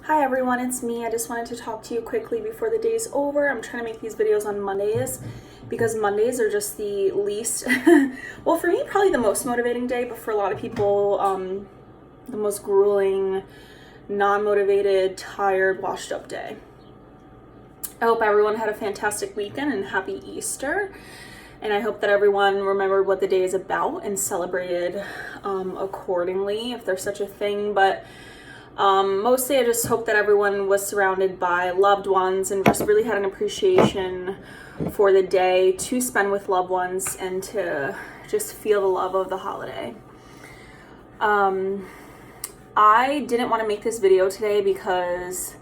Hi everyone, it's me. I just wanted to talk to you quickly before the day's over. I'm trying to make these videos on Mondays because Mondays are just the least, well, for me, probably the most motivating day, but for a lot of people, the most grueling, non-motivated, tired, washed up day. I hope everyone had a fantastic weekend and happy Easter. And I hope that everyone remembered what the day is about and celebrated accordingly, if there's such a thing. But mostly I just hope that everyone was surrounded by loved ones and just really had an appreciation for the day to spend with loved ones and to just feel the love of the holiday. I didn't want to make this video today because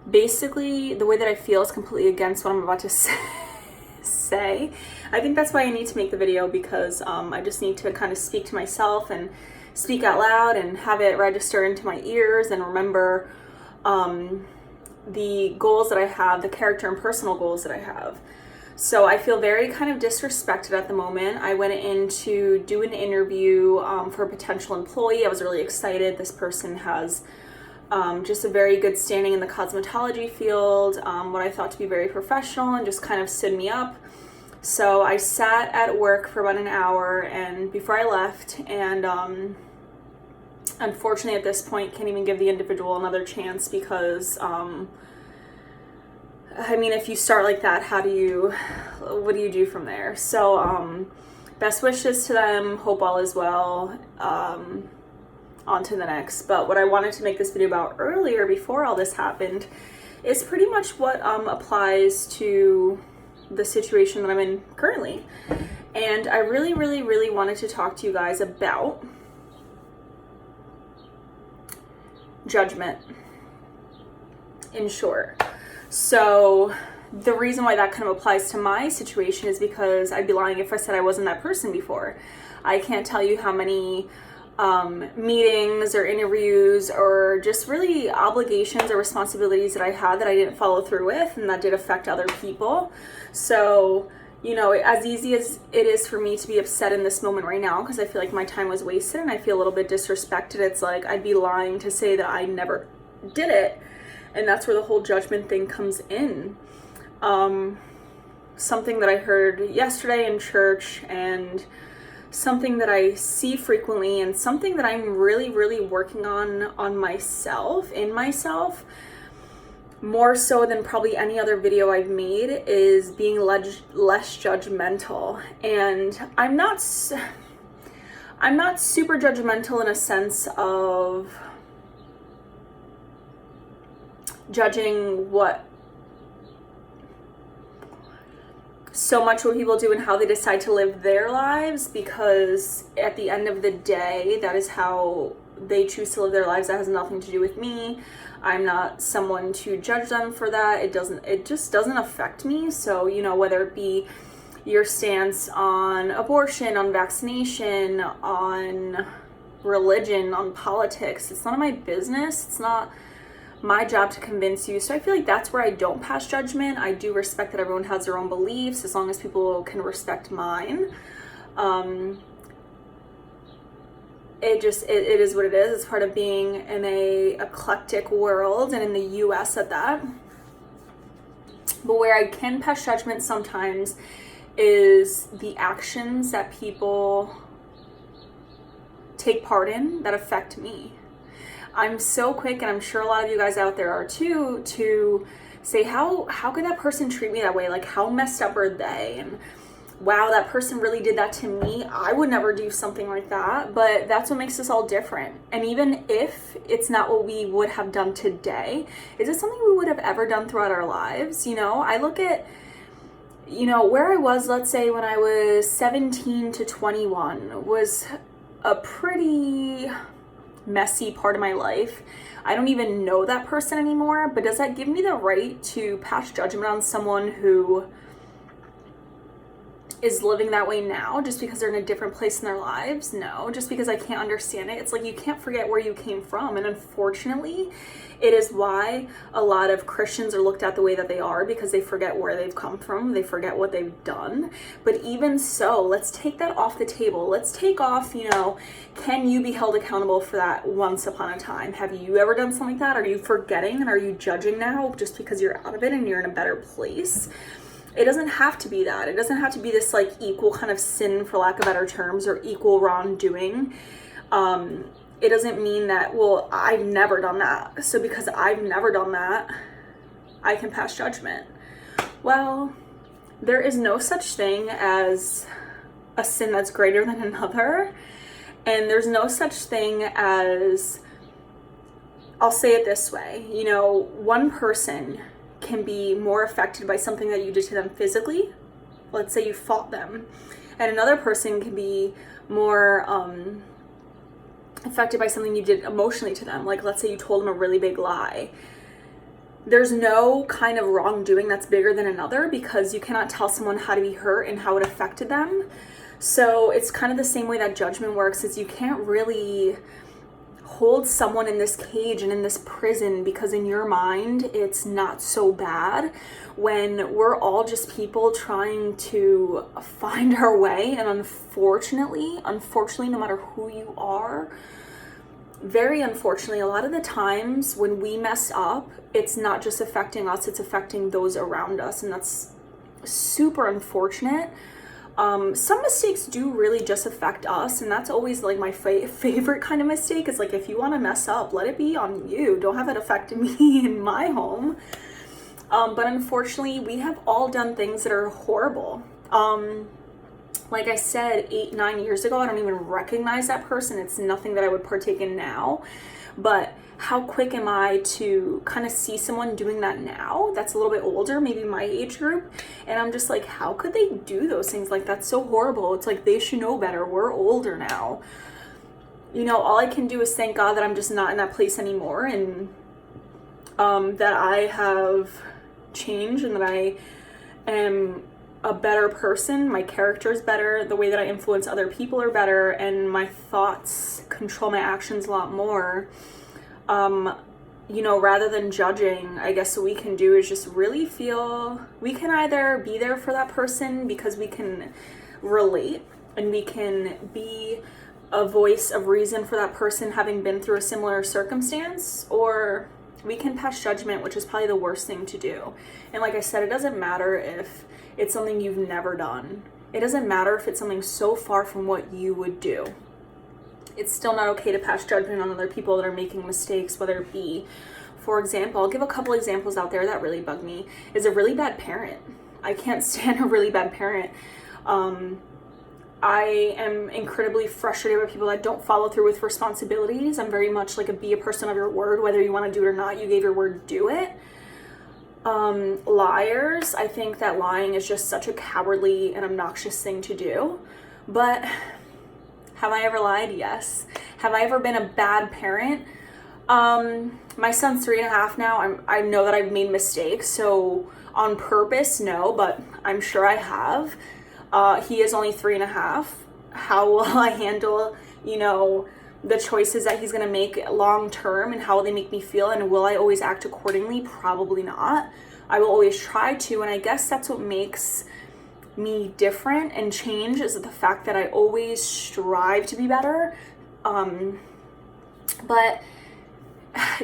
basically the way that I feel is completely against what I'm about to say. I think that's why I need to make the video, because I just need to kind of speak to myself and speak out loud and have it register into my ears and remember the goals that I have, the character and personal goals that I have. So I feel very kind of disrespected at the moment. I went in to do an interview for a potential employee. I was really excited. This person has just a very good standing in the cosmetology field, what I thought to be very professional, and just kind of stood me up. So I sat at work for about an hour and before I left, and unfortunately at this point can't even give the individual another chance because I mean, if you start like that, what do you do from there? So best wishes to them, hope all is well. On to the next. But what I wanted to make this video about earlier, before all this happened, is pretty much what applies to the situation that I'm in currently. And I really wanted to talk to you guys about judgment, in short. So the reason why that kind of applies to my situation is because I'd be lying if I said I wasn't that person before. I can't tell you how many meetings or interviews or just really obligations or responsibilities that I had that I didn't follow through with, and that did affect other people. So, you know, as easy as it is for me to be upset in this moment right now because I feel like my time was wasted and I feel a little bit disrespected, it's like I'd be lying to say that I never did it. And that's where the whole judgment thing comes in. Something that I heard yesterday in church, and something that I see frequently, and something that I'm really working on myself, more so than probably any other video I've made, is being less judgmental. And I'm not super judgmental in a sense of judging so much what people do and how they decide to live their lives, because at the end of the day, that is how they choose to live their lives. That has nothing to do with me. I'm not someone to judge them for that. It just doesn't affect me. So, you know, whether it be your stance on abortion, on vaccination, on religion, on politics, it's none of my business. It's not my job to convince you. So I feel like that's where I don't pass judgment. I do respect that everyone has their own beliefs, as long as people can respect mine. It is what it is. It's part of being in a eclectic world, and in the US at that. But where I can pass judgment sometimes is the actions that people take part in that affect me. I'm so quick, and I'm sure a lot of you guys out there are too, to say, how could that person treat me that way? Like, how messed up are they? And wow, that person really did that to me. I would never do something like that. But that's what makes us all different. And even if it's not what we would have done today, is it something we would have ever done throughout our lives? You know, I look at, you know, where I was, let's say when I was 17 to 21 was a pretty messy part of my life. I don't even know that person anymore, but does that give me the right to pass judgment on someone who is living that way now just because they're in a different place in their lives. No, just because I can't understand it. It's like you can't forget where you came from. And unfortunately, it is why a lot of Christians are looked at the way that they are, because they forget where they've come from. They forget what they've done. But even so, let's take that off the table. Let's take off, can you be held accountable for that once upon a time? Have you ever done something like that? Are you forgetting and are you judging now just because you're out of it and you're in a better place? It doesn't have to be that. It doesn't have to be this like equal kind of sin, for lack of better terms, or equal wrongdoing. It doesn't mean that, well, I've never done that, so because I've never done that, I can pass judgment. Well, there is no such thing as a sin that's greater than another. And there's no such thing as, I'll say it this way, one person can be more affected by something that you did to them physically. Let's say you fought them. And another person can be more affected by something you did emotionally to them. Like, let's say you told them a really big lie. There's no kind of wrongdoing that's bigger than another, because you cannot tell someone how to be hurt and how it affected them. So it's kind of the same way that judgment works, is you can't really hold someone in this cage and in this prison because in your mind it's not so bad, when we're all just people trying to find our way. And unfortunately, no matter who you are, very unfortunately, a lot of the times when we mess up, it's not just affecting us, it's affecting those around us, and that's super unfortunate. Some mistakes do really just affect us, and that's always like my favorite kind of mistake. Is like, if you want to mess up, let it be on you. Don't have it affect me in my home. But unfortunately, we have all done things that are horrible. Like I said, 8-9 years ago, I don't even recognize that person. It's nothing that I would partake in now. But how quick am I to kind of see someone doing that now that's a little bit older, maybe my age group, and I'm just like, how could they do those things? Like, that's so horrible. It's like, they should know better. We're older now. All I can do is thank God that I'm just not in that place anymore, and that I have changed, and that I am a better person. My character is better. The way that I influence other people are better, and my thoughts control my actions a lot more. Rather than judging, I guess what we can do is just really feel, we can either be there for that person because we can relate and we can be a voice of reason for that person having been through a similar circumstance, or we can pass judgment, which is probably the worst thing to do. And like I said, it doesn't matter if it's something you've never done. It doesn't matter if it's something so far from what you would do. It's still not okay to pass judgment on other people that are making mistakes, whether it be, for example, I'll give a couple examples out there that really bug me, is a really bad parent. I can't stand a really bad parent. I am incredibly frustrated with people that don't follow through with responsibilities. I'm very much like be a person of your word, whether you want to do it or not. You gave your word, do it. Liars. I think that lying is just such a cowardly and obnoxious thing to do. But have I ever lied? Yes. Have I ever been a bad parent? My son's 3.5 now. I know that I've made mistakes, so on purpose, no, but I'm sure I have. He is only 3.5. How will I handle, the choices that he's going to make long term, and how will they make me feel, and will I always act accordingly? Probably not. I will always try to, and I guess that's what makes me different and change, is the fact that I always strive to be better. But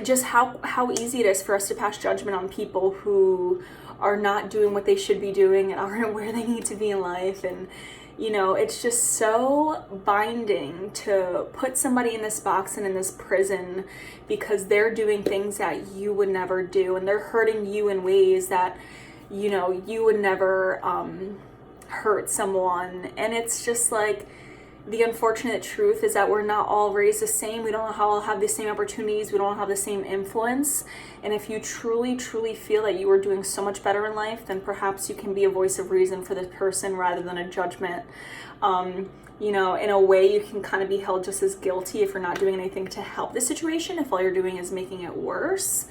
just how easy it is for us to pass judgment on people who are not doing what they should be doing and aren't where they need to be in life. And it's just so binding to put somebody in this box and in this prison because they're doing things that you would never do, and they're hurting you in ways that you would never hurt someone. And it's just like, the unfortunate truth is that we're not all raised the same. We don't all have the same opportunities. We don't have the same influence. And if you truly, truly feel that you are doing so much better in life, then perhaps you can be a voice of reason for this person rather than a judgment. In a way, you can kind of be held just as guilty if you're not doing anything to help the situation, if all you're doing is making it worse.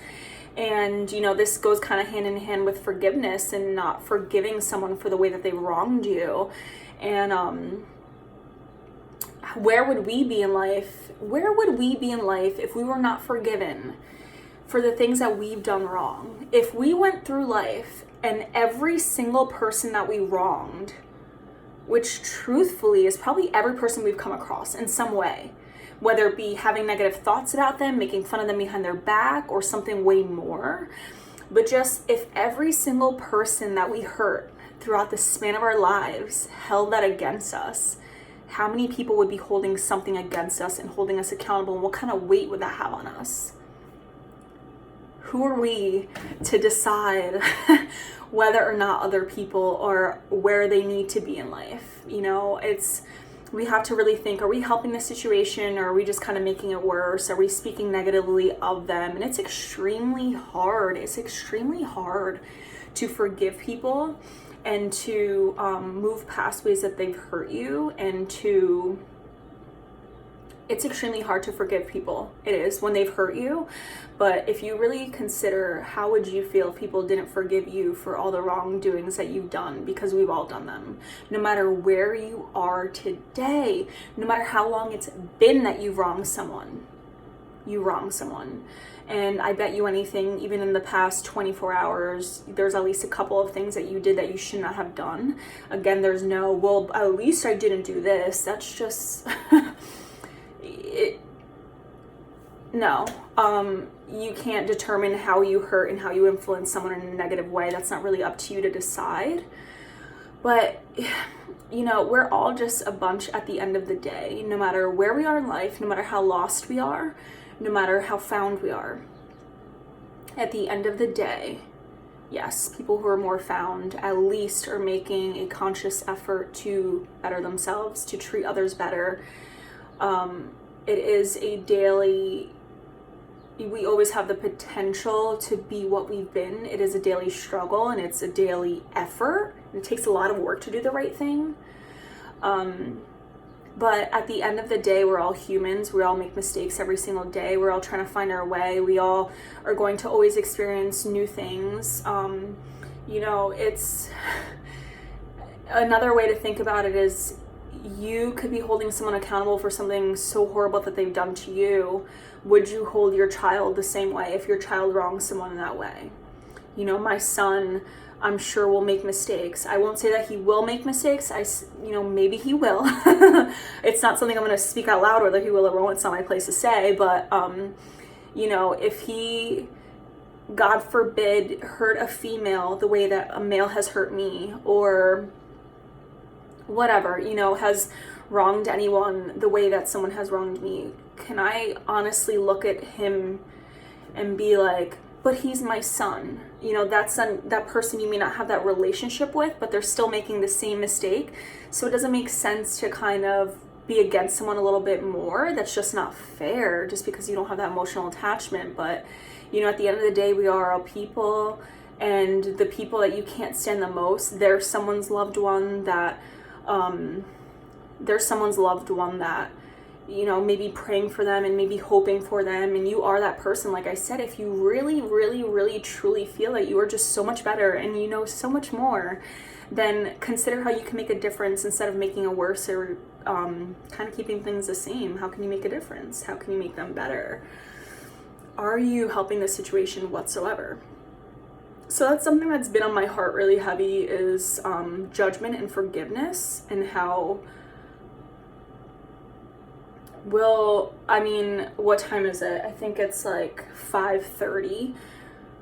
And, you know, this goes kind of hand in hand with forgiveness and not forgiving someone for the way that they wronged you. And where would we be in life? Where would we be in life if we were not forgiven for the things that we've done wrong? If we went through life and every single person that we wronged, which truthfully is probably every person we've come across in some way, whether it be having negative thoughts about them, making fun of them behind their back, or something way more. But just if every single person that we hurt throughout the span of our lives held that against us, how many people would be holding something against us and holding us accountable, and what kind of weight would that have on us? Who are we to decide whether or not other people are where they need to be in life? You know, we have to really think, are we helping the situation, or are we just kind of making it worse? Are we speaking negatively of them? And it's extremely hard. It's extremely hard to forgive people and to move past ways that they've hurt you, and it's extremely hard to forgive people. It is, when they've hurt you. But if you really consider, how would you feel if people didn't forgive you for all the wrongdoings that you've done? Because we've all done them. No matter where you are today, no matter how long it's been that you've wronged someone, you wrong someone. And I bet you anything, even in the past 24 hours, there's at least a couple of things that you did that you should not have done. Again, there's no, well, at least I didn't do this. That's just... No, you can't determine how you hurt and how you influence someone in a negative way. That's not really up to you to decide. But, you know, we're all just a bunch at the end of the day, no matter where we are in life, no matter how lost we are, no matter how found we are. At the end of the day, yes, people who are more found at least are making a conscious effort to better themselves, to treat others better. It is a daily, we always have the potential to be what we've been. It is a daily struggle, and it's a daily effort. It takes a lot of work to do the right thing. But at the end of the day, we're all humans. We all make mistakes every single day. We're all trying to find our way. We all are going to always experience new things. You know, it's another way to think about it is, you could be holding someone accountable for something so horrible that they've done to you. Would you hold your child the same way if your child wrongs someone in that way? You know, my son, I'm sure, will make mistakes. I won't say that he will make mistakes. Maybe he will. It's not something I'm going to speak out loud whether he will or won't. It's not my place to say. But, you know, if he, God forbid, hurt a female the way that a male has hurt me, or whatever, you know, has wronged anyone the way that someone has wronged me, can I honestly look at him and be like, but he's my son? You know, that person you may not have that relationship with, but they're still making the same mistake. So it doesn't make sense to kind of be against someone a little bit more. That's just not fair, just because you don't have that emotional attachment. But, you know, at the end of the day, we are all people, and the people that you can't stand the most, they're someone's loved one that you know, maybe praying for them and maybe hoping for them, and you are that person. Like I said, if you really, really, really, truly feel that you are just so much better and you know so much more, then consider how you can make a difference instead of making it worse, or kind of keeping things the same. How can you make a difference? How can you make them better? Are you helping the situation whatsoever? So that's something that's been on my heart really heavy, is judgment and forgiveness, and how, what time is it? I think it's like 5:30.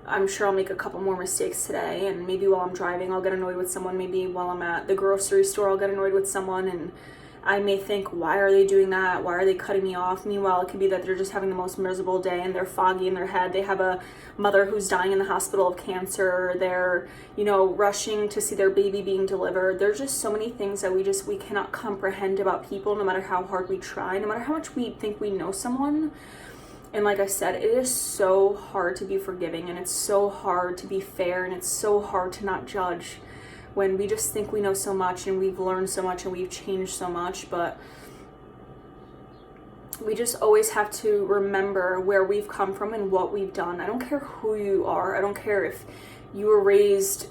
I'm sure I'll make a couple more mistakes today, and maybe while I'm driving I'll get annoyed with someone. Maybe while I'm at the grocery store I'll get annoyed with someone, and I may think, why are they doing that? Why are they cutting me off? Meanwhile, it could be that they're just having the most miserable day and they're foggy in their head. They have a mother who's dying in the hospital of cancer. They're, you know, rushing to see their baby being delivered. There's just so many things that we cannot comprehend about people, no matter how hard we try, no matter how much we think we know someone. And like I said, it is so hard to be forgiving, and it's so hard to be fair, and it's so hard to not judge when we just think we know so much and we've learned so much and we've changed so much. But we just always have to remember where we've come from and what we've done. I don't care who you are. I don't care if you were raised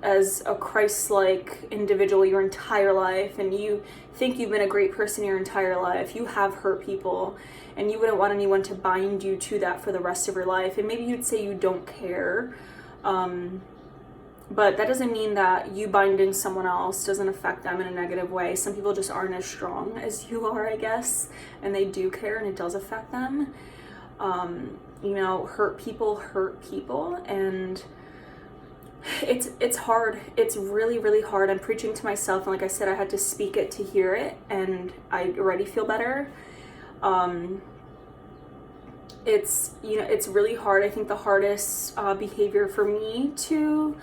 as a Christ-like individual your entire life and you think you've been a great person your entire life. You have hurt people and you wouldn't want anyone to bind you to that for the rest of your life. And maybe you'd say you don't care. But that doesn't mean that you binding someone else doesn't affect them in a negative way. Some people just aren't as strong as you are, I guess, and they do care and it does affect them. You know, hurt people, and it's hard. It's really, really hard. I'm preaching to myself, and like I said, I had to speak it to hear it, and I already feel better. It's, you know, it's really hard. I think the hardest behavior for me to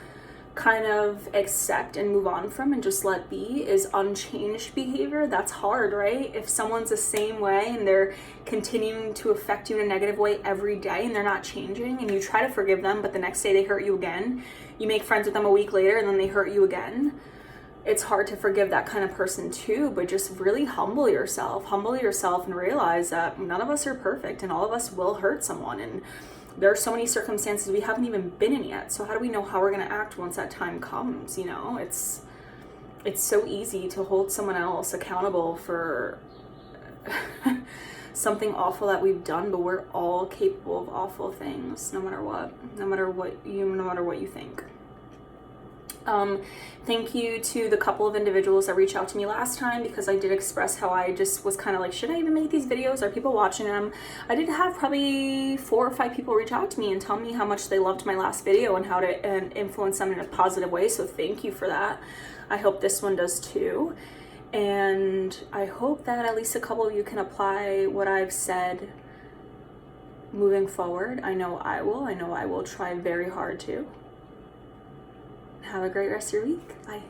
kind of accept and move on from and just let be is unchanged behavior. That's hard, right? If someone's the same way and they're continuing to affect you in a negative way every day and they're not changing, and you try to forgive them, but the next day they hurt you again, you make friends with them a week later and then they hurt you again, it's hard to forgive that kind of person too. But just really humble yourself and realize that none of us are perfect and all of us will hurt someone, and there are so many circumstances we haven't even been in yet. So how do we know how we're going to act once that time comes? You know, it's so easy to hold someone else accountable for something awful that we've done, but we're all capable of awful things, no matter what you think. Thank you to the couple of individuals that reached out to me last time, because I did express how I just was kind of like, should I even make these videos? Are people watching them? I did have probably 4 or 5 people reach out to me and tell me how much they loved my last video and how to influence them in a positive way. So thank you for that. I hope this one does too. And I hope that at least a couple of you can apply what I've said moving forward. I know I will try very hard to. Have a great rest of your week. Bye.